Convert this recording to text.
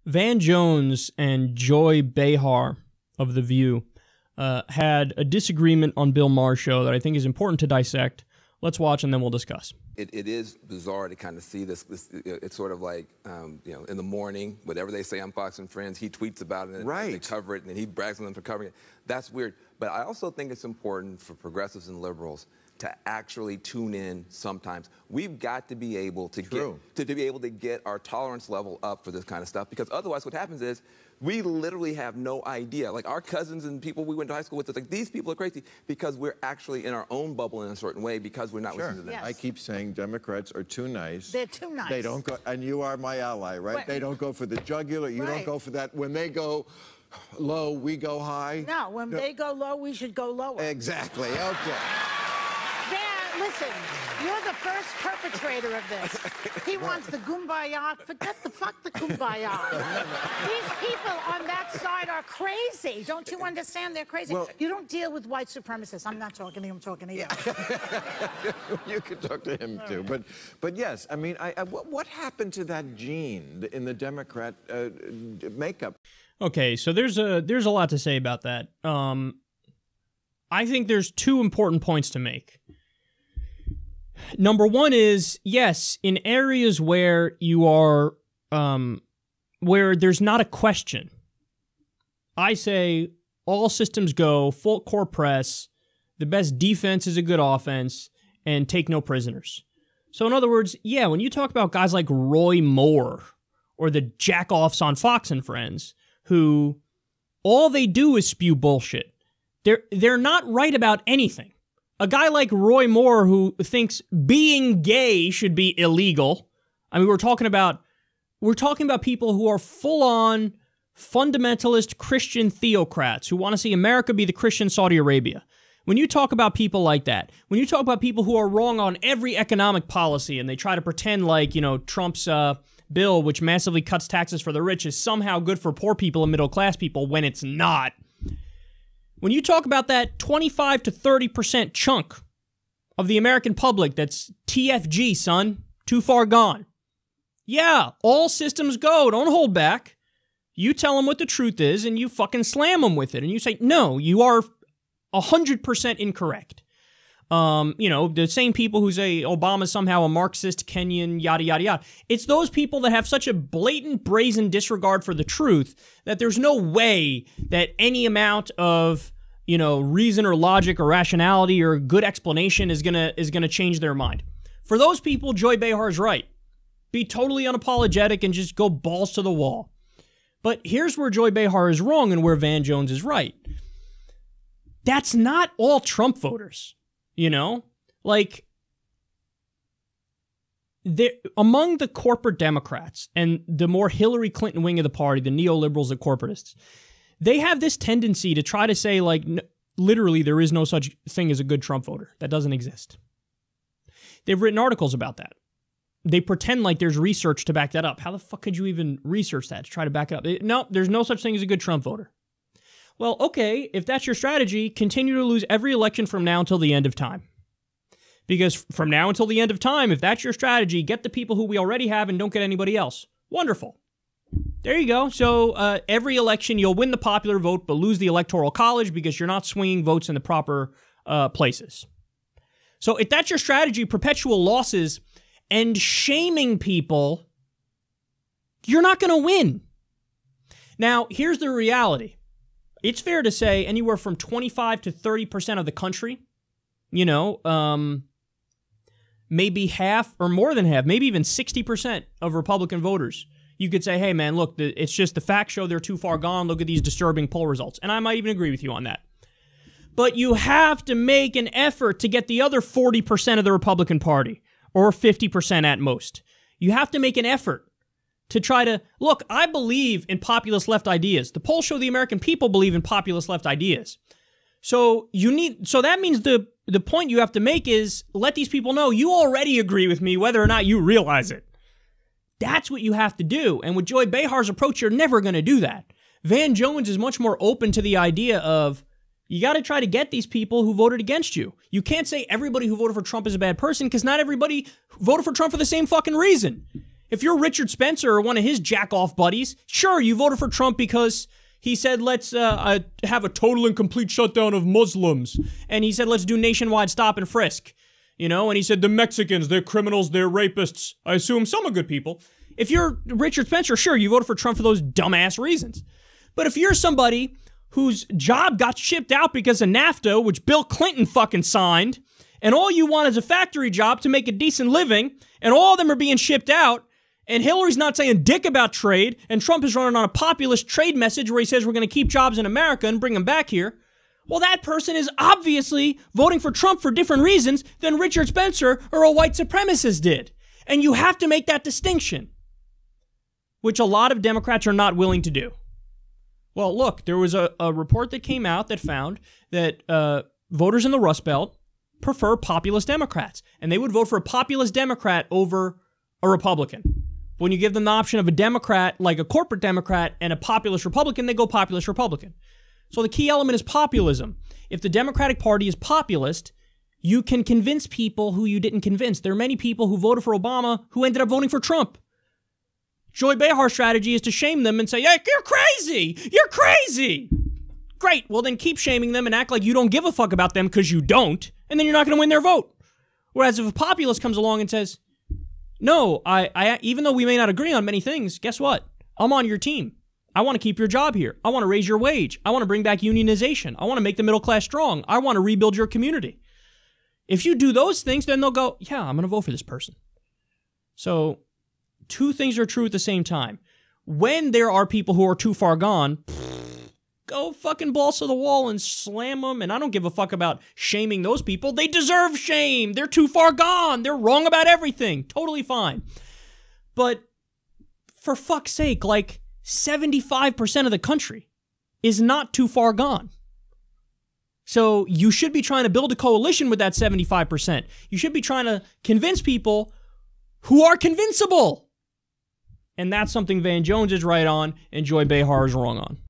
Van Jones and Joy Behar of The View had a disagreement on Bill Maher's show that I think is important to dissect. Let's watch and then we'll discuss. It is bizarre to kind of see this. It's sort of like, in the morning, whatever they say on Fox and Friends, he tweets about it and they cover it, and then he brags on them for covering it. That's weird. But I also think it's important for progressives and liberals to actually tune in sometimes. We've got to be able to get our tolerance level up for this kind of stuff, because otherwise what happens is we literally have no idea. Like our cousins and people we went to high school with, it's like, these people are crazy because we're actually in our own bubble in a certain way because we're not listening to them. Yes. I keep saying Democrats are too nice. They're too nice. They don't go, and you are my ally, right? They don't go for the jugular. You don't go for that. When they go low, we go high. No, when they go low, we should go lower. Exactly. Okay. Listen, you're the first perpetrator of this. He wants the Kumbaya. Forget the Kumbaya. These people on that side are crazy. Don't you understand? They're crazy. Well, you don't deal with white supremacists. I'm not talking to you. I'm talking to you. You could talk to him too. But yes, I mean, what happened to that gene in the Democrat makeup? Okay, so there's a lot to say about that. I think there's two important points to make. Number one is, yes, in areas where you are, where there's not a question, I say all systems go, full court press, the best defense is a good offense, and take no prisoners. So in other words, yeah, when you talk about guys like Roy Moore or the jack-offs on Fox and Friends, who all they do is spew bullshit, they're not right about anything. A guy like Roy Moore who thinks being gay should be illegal. I mean, we're talking about people who are full-on fundamentalist Christian theocrats who want to see America be the Christian Saudi Arabia. When you talk about people like that, when you talk about people who are wrong on every economic policy and they try to pretend like, Trump's bill, which massively cuts taxes for the rich, is somehow good for poor people and middle-class people when it's not. When you talk about that 25 to 30% chunk of the American public that's TFG, son, too far gone. Yeah, all systems go. Don't hold back. You tell them what the truth is and you fucking slam them with it. And you say, no, you are 100% incorrect. The same people who say Obama's somehow a Marxist, Kenyan, yada, yada, yada. It's those people that have such a blatant, brazen disregard for the truth that there's no way that any amount of, reason or logic or rationality or good explanation is gonna change their mind. For those people, Joy Behar's right. Be totally unapologetic and just go balls to the wall. But here's where Joy Behar is wrong and where Van Jones is right. That's not all Trump voters. Among the corporate Democrats and the more Hillary Clinton wing of the party, the neoliberals, the corporatists, they have this tendency to try to say, literally, there is no such thing as a good Trump voter. That doesn't exist. They've written articles about that. They pretend like there's research to back that up. How the fuck could you even research that to try to back it up? No, there's no such thing as a good Trump voter. Well, okay, if that's your strategy, continue to lose every election from now until the end of time. Because from now until the end of time, if that's your strategy, get the people who we already have and don't get anybody else. Wonderful. There you go. So every election, you'll win the popular vote, but lose the electoral college because you're not swinging votes in the proper places. So if that's your strategy, perpetual losses and shaming people, you're not going to win. Now, here's the reality. It's fair to say anywhere from 25 to 30% of the country, maybe half or more than half, maybe even 60% of Republican voters, you could say, hey, man, look, it's just the facts show they're too far gone. Look at these disturbing poll results. And I might even agree with you on that. But you have to make an effort to get the other 40% of the Republican Party, or 50% at most. You have to make an effort to try to, look, I believe in populist left ideas. The polls show the American people believe in populist left ideas. So that means the point you have to make is let these people know you already agree with me whether or not you realize it. That's what you have to do. And with Joy Behar's approach, you're never going to do that. Van Jones is much more open to the idea of you got to try to get these people who voted against you. You can't say everybody who voted for Trump is a bad person because not everybody voted for Trump for the same fucking reason. If you're Richard Spencer or one of his jack-off buddies, sure, you voted for Trump because he said, let's have a total and complete shutdown of Muslims. And he said, let's do nationwide stop and frisk. You know, and he said, the Mexicans, they're criminals, they're rapists. I assume some are good people. If you're Richard Spencer, sure, you voted for Trump for those dumbass reasons. But if you're somebody whose job got shipped out because of NAFTA, which Bill Clinton fucking signed, and all you want is a factory job to make a decent living, and all of them are being shipped out, and Hillary's not saying dick about trade, and Trump is running on a populist trade message where he says we're going to keep jobs in America and bring them back here, well, that person is obviously voting for Trump for different reasons than Richard Spencer or a white supremacist did. And you have to make that distinction, which a lot of Democrats are not willing to do. Well, look, there was a report that came out that found that voters in the Rust Belt prefer populist Democrats, and they would vote for a populist Democrat over a Republican. When you give them the option of a Democrat, like a corporate Democrat, and a populist Republican, they go populist Republican. So the key element is populism. If the Democratic Party is populist, you can convince people who you didn't convince. There are many people who voted for Obama who ended up voting for Trump. Joy Behar's strategy is to shame them and say, hey, you're crazy! You're crazy! Great, well then keep shaming them and act like you don't give a fuck about them because you don't, and then you're not going to win their vote. Whereas if a populist comes along and says, no, I even though we may not agree on many things, guess what? I'm on your team. I want to keep your job here. I want to raise your wage. I want to bring back unionization. I want to make the middle class strong. I want to rebuild your community. If you do those things, then they'll go, yeah, I'm going to vote for this person. So two things are true at the same time. When there are people who are too far gone, go fucking balls to the wall and slam them. And I don't give a fuck about shaming those people. They deserve shame. They're too far gone. They're wrong about everything. Totally fine. But for fuck's sake, like 75% of the country is not too far gone. So you should be trying to build a coalition with that 75%. You should be trying to convince people who are convincible. And that's something Van Jones is right on and Joy Behar is wrong on.